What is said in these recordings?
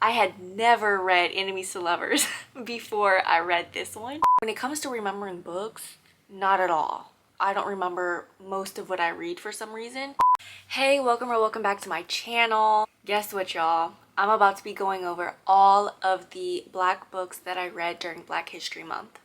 I had never read Enemies to Lovers before I read this one. When it comes to remembering books, not at all. I don't remember most of what I read for some reason. Hey, welcome back to my channel. Guess what, y'all? I'm about to be going over all of the Black books that I read during Black History Month.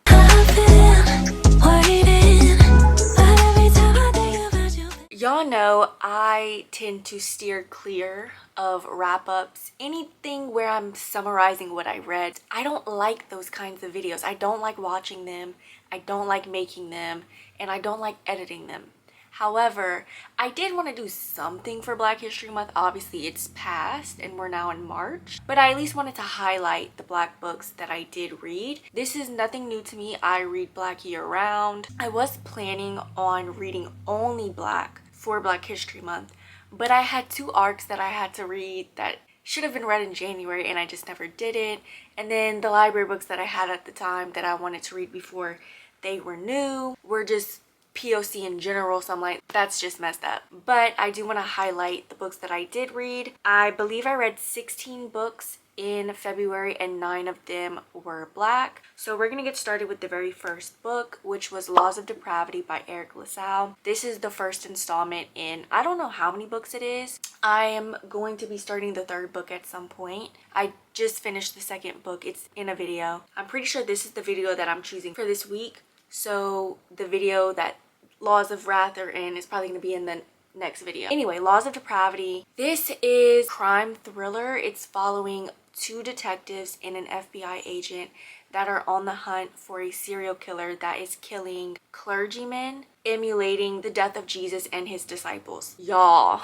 Y'all know I tend to steer clear of wrap-ups, anything where I'm summarizing what I read. I don't like those kinds of videos. I don't like watching them, I don't like making them, and I don't like editing them. However, I did want to do something for Black History Month. Obviously, it's past and we're now in March, but I at least wanted to highlight the Black books that I did read. This is nothing new to me. I read Black year-round. I was planning on reading only Black for Black History Month, but I had two arcs that I had to read that should have been read in January and I just never did it. And then the library books that I had at the time that I wanted to read before they were new were just POC in general, so I'm like, that's just messed up. But I do want to highlight the books that I did read. I believe I read 16 books in February and 9 of them were Black. So we're gonna get started with the very first book, which was Laws of Depravity by Eric LaSalle. This is the first installment in, I don't know how many books it is. I am going to be starting the third book at some point. I just finished the second book. It's in a video. I'm pretty sure this is the video that I'm choosing for this week. So the video that Laws of Wrath are in is probably going to be in the next video. Anyway, Laws of Depravity. This is crime thriller. It's following two detectives and an FBI agent that are on the hunt for a serial killer that is killing clergymen, emulating the death of Jesus and his disciples. Y'all,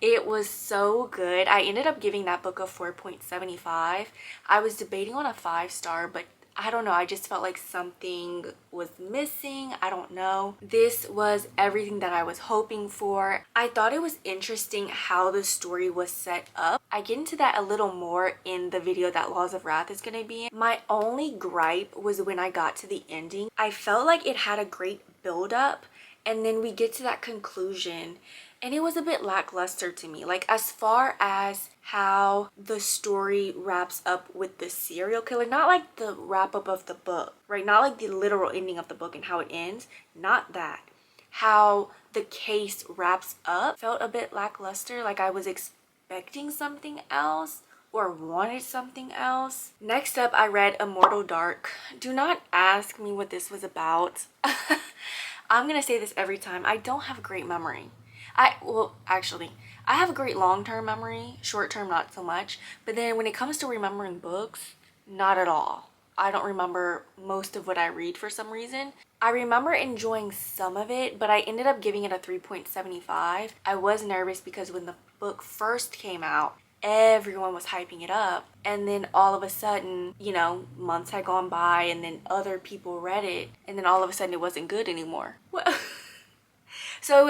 it was so good. I ended up giving that book a 4.75. I was debating on a 5-star, but I don't know, I just felt like something was missing. I don't know. This was everything that I was hoping for. I thought it was interesting how the story was set up. I get into that a little more in the video that Laws of Wrath is going to be in. My only gripe was when I got to the ending. I felt like it had a great build up and then we get to that conclusion and it was a bit lackluster to me. Like, as far as how the story wraps up with the serial killer, not like the wrap up of the book, right? Not like the literal ending of the book and how it ends, not that. How the case wraps up felt a bit lackluster. Like I was expecting something else or wanted something else. Next up, I read Immortal Dark. Do not ask me what this was about. I'm gonna say this every time. I don't have a great memory. Well, actually, I have a great long-term memory, short-term not so much, but then when it comes to remembering books, not at all. I don't remember most of what I read for some reason. I remember enjoying some of it, but I ended up giving it a 3.75. I was nervous because when the book first came out, everyone was hyping it up, and then all of a sudden, you know, months had gone by and then other people read it, and then all of a sudden it wasn't good anymore. So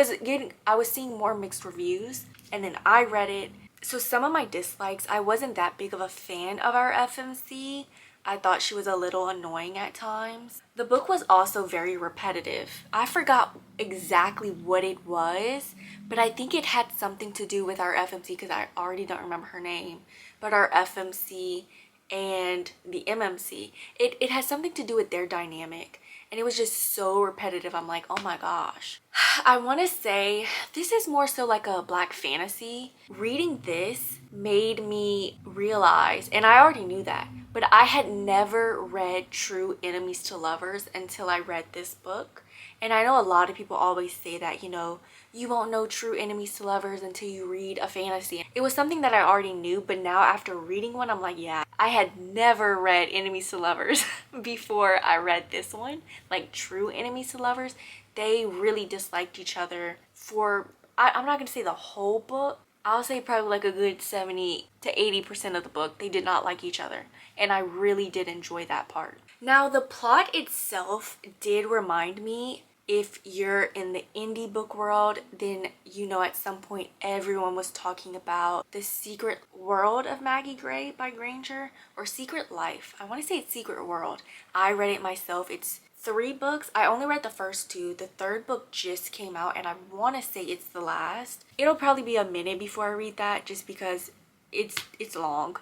I was seeing more mixed reviews, and then I read it. So some of my dislikes, I wasn't that big of a fan of our FMC. I thought she was a little annoying at times. The book was also very repetitive. I forgot exactly what it was, but I think it had something to do with our FMC because I already don't remember her name, but our FMC and the MMC. It has something to do with their dynamic. And it was just so repetitive. I'm like, oh my gosh. I want to say this is more so like a Black fantasy. Reading this made me realize, and I already knew that, but I had never read True Enemies to Lovers until I read this book. And I know a lot of people always say that, you know, you won't know true enemies to lovers until you read a fantasy. It was something that I already knew, but now after reading one, I'm like, yeah, I had never read enemies to lovers before I read this one. Like true enemies to lovers, they really disliked each other for, I'm not gonna say the whole book. I'll say probably like a good 70 to 80% of the book. They did not like each other. And I really did enjoy that part. Now, the plot itself did remind me, if you're in the indie book world, then you know at some point everyone was talking about The Secret World of Maggie Gray by Granger, or Secret Life. I want to say it's Secret World. I read it myself. It's 3 books. I only read the first 2. The third book just came out and I want to say it's the last. It'll probably be a minute before I read that just because it's long.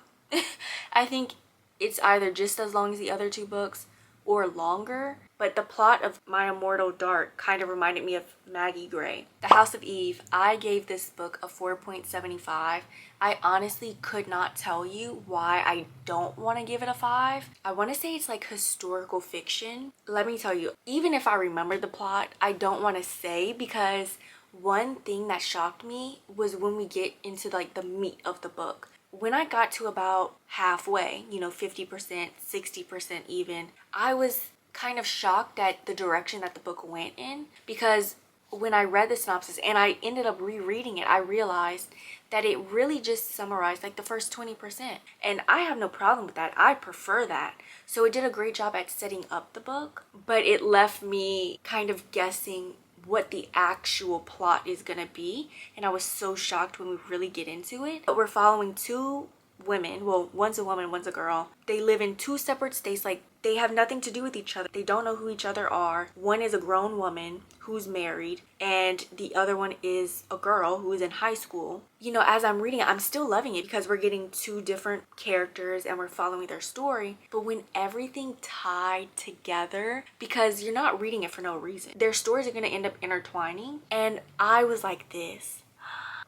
I think it's either just as long as the other two books or longer, but the plot of My Immortal Dark kind of reminded me of Maggie Gray. The House of Eve, I gave this book a 4.75. I honestly could not tell you why I don't want to give it a 5. I want to say it's like historical fiction. Let me tell you, even if I remember the plot, I don't want to say, because one thing that shocked me was when we get into like the meat of the book. When I got to about halfway, 50%, 60% even, I was kind of shocked at the direction that the book went in, because when I read the synopsis and I ended up rereading it, I realized that it really just summarized like the first 20%. And I have no problem with that. I prefer that. So it did a great job at setting up the book, but it left me kind of guessing what the actual plot is gonna be, and I was so shocked when we really get into it. But we're following two women, well, one's a woman, one's a girl. They live in two separate states, like they have nothing to do with each other. They don't know who each other are. One is a grown woman who's married, and the other one is a girl who is in high school. As I'm reading it, I'm still loving it because we're getting two different characters and we're following their story. But when everything tied together, because you're not reading it for no reason, their stories are going to end up intertwining, and I was like this.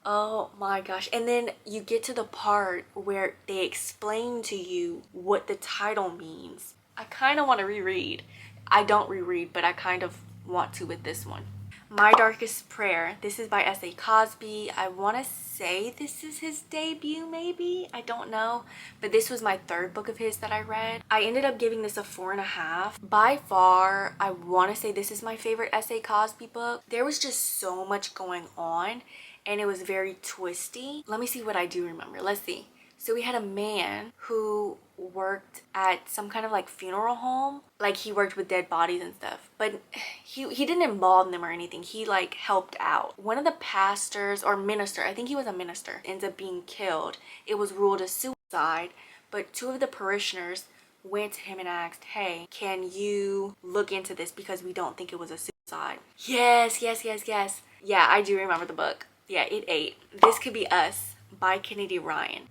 Oh my gosh. And then you get to the part where they explain to you what the title means. I kind of want to reread. I don't reread, but I kind of want to with this one. My Darkest Prayer. This is by S.A. Cosby. I want to say this is his debut, maybe? I don't know. But this was my third book of his that I read. I ended up giving this a 4.5. By far, I want to say this is my favorite S.A. Cosby book. There was just so much going on, and it was very twisty. Let me see what I do remember. Let's see. So we had a man who worked at some kind of like funeral home. Like he worked with dead bodies and stuff. But he didn't embalm them or anything. He like helped out. One of the pastors or minister, I think he was a minister, ends up being killed. It was ruled a suicide. But two of the parishioners went to him and asked, hey, can you look into this because we don't think it was a suicide? Yes. Yeah, I do remember the book. Yeah, it ate. This Could Be Us by Kennedy Ryan.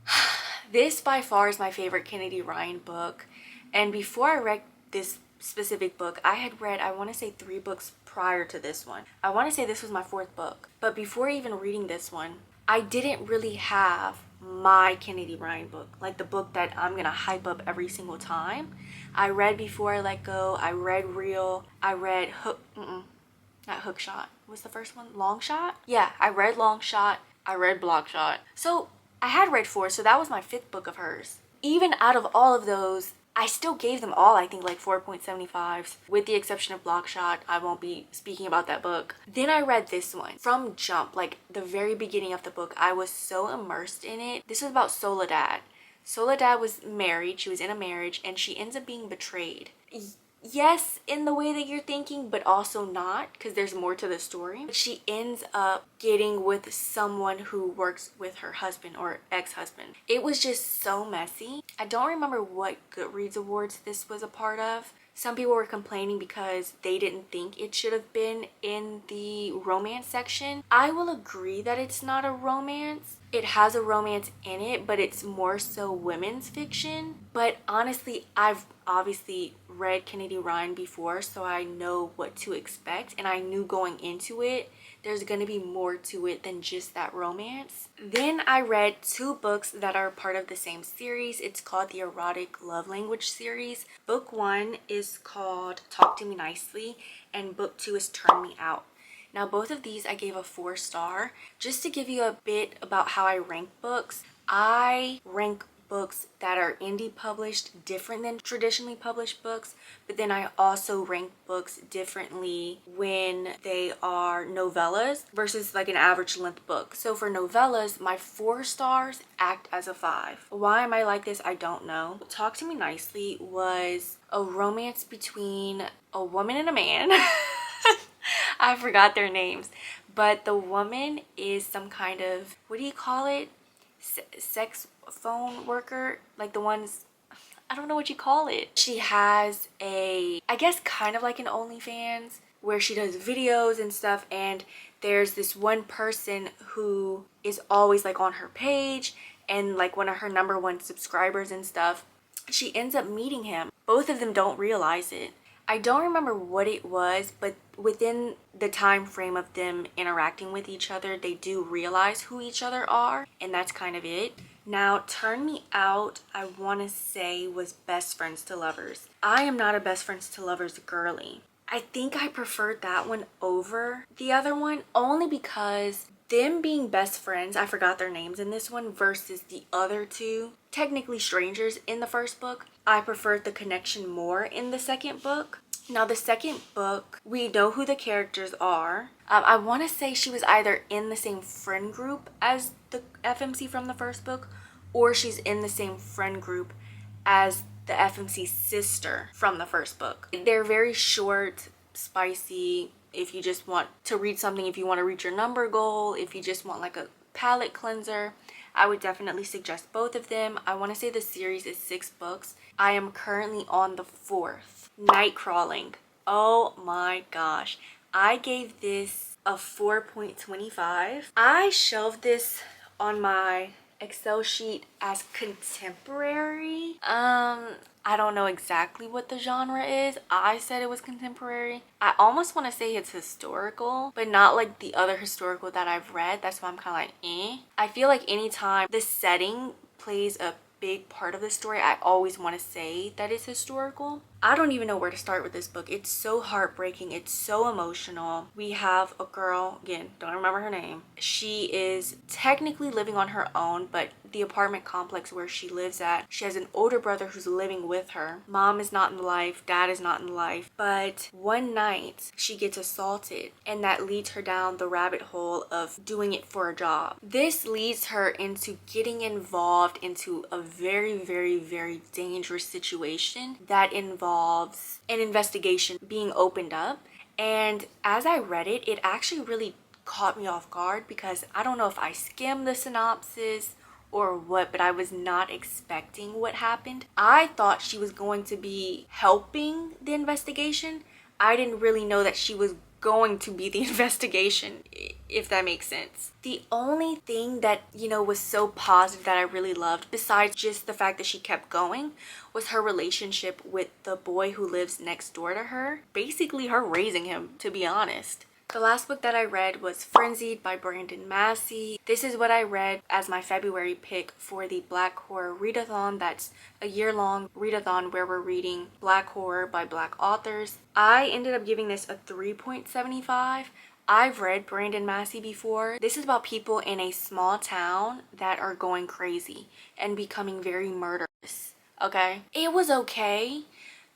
This by far is my favorite Kennedy Ryan book. And before I read this specific book, I had read, I want to say 3 books prior to this one. I want to say this was my 4th book. But before even reading this one, I didn't really have my Kennedy Ryan book, like the book that I'm gonna hype up every single time. I read Before I Let Go, I read Real, I read not Hook Shot. What's the first one? Long Shot? Yeah, I read Long Shot. I read Block Shot. So I had read 4, so that was my 5th book of hers. Even out of all of those, I still gave them all, I think, like 4.75s, with the exception of Block Shot. I won't be speaking about that book. Then I read this one from jump, like the very beginning of the book. I was so immersed in it. This was about Soledad. Soledad was married. She was in a marriage, and she ends up being betrayed. Yes, in the way that you're thinking, but also not, because there's more to the story. She ends up getting with someone who works with her husband or ex-husband. It was just so messy. I don't remember what Goodreads awards this was a part of. Some people were complaining because they didn't think it should have been in the romance section. I will agree that it's not a romance. It has a romance in it, but it's more so women's fiction. But honestly, I've obviously read Kennedy Ryan before, so I know what to expect, and I knew going into it there's gonna be more to it than just that romance. Then I read 2 books that are part of the same series. It's called the Erotic Love Language series. Book 1 is called Talk to Me Nicely, and book 2 is Turn Me Out. Now both of these I gave a 4-star. Just to give you a bit about how I rank books, I rank books that are indie published different than traditionally published books, but then I also rank books differently when they are novellas versus like an average length book. So for novellas, my 4 stars act as a 5. Why am I like this? I don't know. Talk to Me Nicely was a romance between a woman and a man. I forgot their names, but the woman is some kind of, what do you call it? Sex phone worker, like the ones, I don't know what you call it. She has a, I guess kind of like an OnlyFans where she does videos and stuff, and there's this one person who is always like on her page, and like one of her #1 subscribers and stuff. She ends up meeting him. Both of them don't realize it. I don't remember what it was, but within the time frame of them interacting with each other, they do realize who each other are, and that's kind of it. Now, Turn Me Out, I want to say, was Best Friends to Lovers. I am not a Best Friends to Lovers girly. I think I preferred that one over the other one, only because them being best friends, I forgot their names in this one, versus the other two, technically strangers in the first book, I preferred the connection more in the second book. Now, the second book, we know who the characters are. I want to say she was either in the same friend group as the FMC from the first book, or she's in the same friend group as the FMC sister from the first book. They're very short, spicy. If you just want to read something, if you want to reach your number goal, if you just want like a palate cleanser, I would definitely suggest both of them. I want to say the series is 6 books. I am currently on the 4th. Nightcrawling. Oh my gosh. I gave this a 4.25. I shelved this on my Excel sheet as contemporary. I don't know exactly what the genre is. I said it was contemporary. I almost want to say it's historical, but not like the other historical that I've read. That's why I'm kind of like, eh. I feel like anytime the setting plays a big part of the story, I always want to say that it's historical. I don't even know where to start with this book. It's so heartbreaking. It's so emotional. We have a girl, again, don't remember her name. She is technically living on her own, but the apartment complex where she lives at, she has an older brother who's living with her. Mom is not in life. Dad is not in life. But one night, she gets assaulted, and that leads her down the rabbit hole of doing it for a job. This leads her into getting involved into a very, very, very dangerous situation that involves an investigation being opened up. And as I read it, it actually really caught me off guard, because I don't know if I skimmed the synopsis or what, but I was not expecting what happened. I thought she was going to be helping the investigation. I didn't really know that she was going to be the investigation, if that makes sense. The only thing that, was so positive that I really loved, besides just the fact that she kept going, was her relationship with the boy who lives next door to her. Basically her raising him, to be honest. The last book that I read was Frenzied by Brandon Massey. This is what I read as my February pick for the Black Horror Readathon. That's a year-long readathon where we're reading Black horror by Black authors. I ended up giving this a 3.75. I've read Brandon Massey before. This is about people in a small town that are going crazy and becoming very murderous. Okay? It was okay.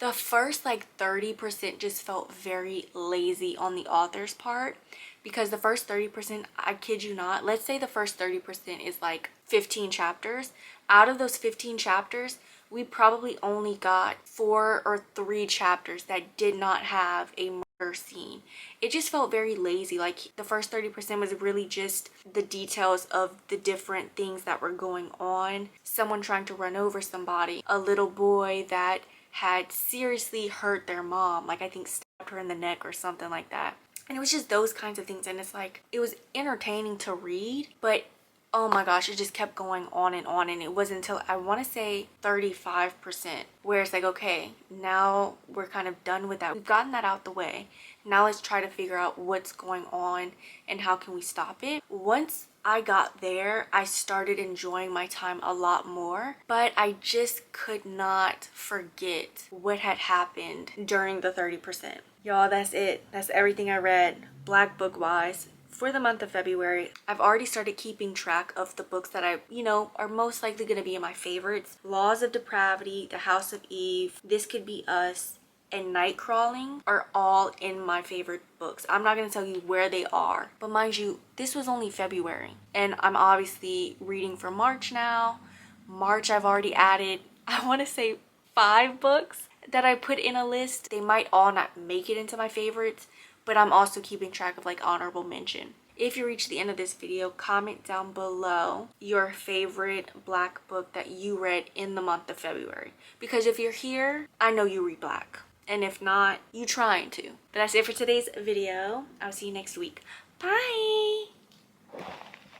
The first 30% just felt very lazy on the author's part, because the first 30%, I kid you not, let's say the first 30% is 15 chapters. Out of those 15 chapters, we probably only got 4 or 3 chapters that did not have a murder scene. It just felt very lazy. The first 30% was really just the details of the different things that were going on. Someone trying to run over somebody, a little boy that had seriously hurt their mom, I think stabbed her in the neck or something like that. And it was just those kinds of things, and it's it was entertaining to read, but oh my gosh, it just kept going on, and it wasn't until I want to say 35% where it's okay, now we're kind of done with that. We've gotten that out the way. Now let's try to figure out what's going on and how can we stop it. Once I got there, I started enjoying my time a lot more, but I just could not forget what had happened during the 30%. Y'all, that's it. That's everything I read, Black book wise, for the month of February. I've already started keeping track of the books that I, are most likely going to be in my favorites. Laws of Depravity, The House of Eve, This Could Be Us, and Nightcrawling are all in my favorite books. I'm not going to tell you where they are, but mind you, this was only February, and I'm obviously reading for March now. March, I've already added, I want to say 5 books that I put in a list. They might all not make it into my favorites, but I'm also keeping track of honorable mention. If you reach the end of this video, comment down below your favorite Black book that you read in the month of February. Because if you're here, I know you read Black. And if not, you trying to. But that's it for today's video. I'll see you next week. Bye!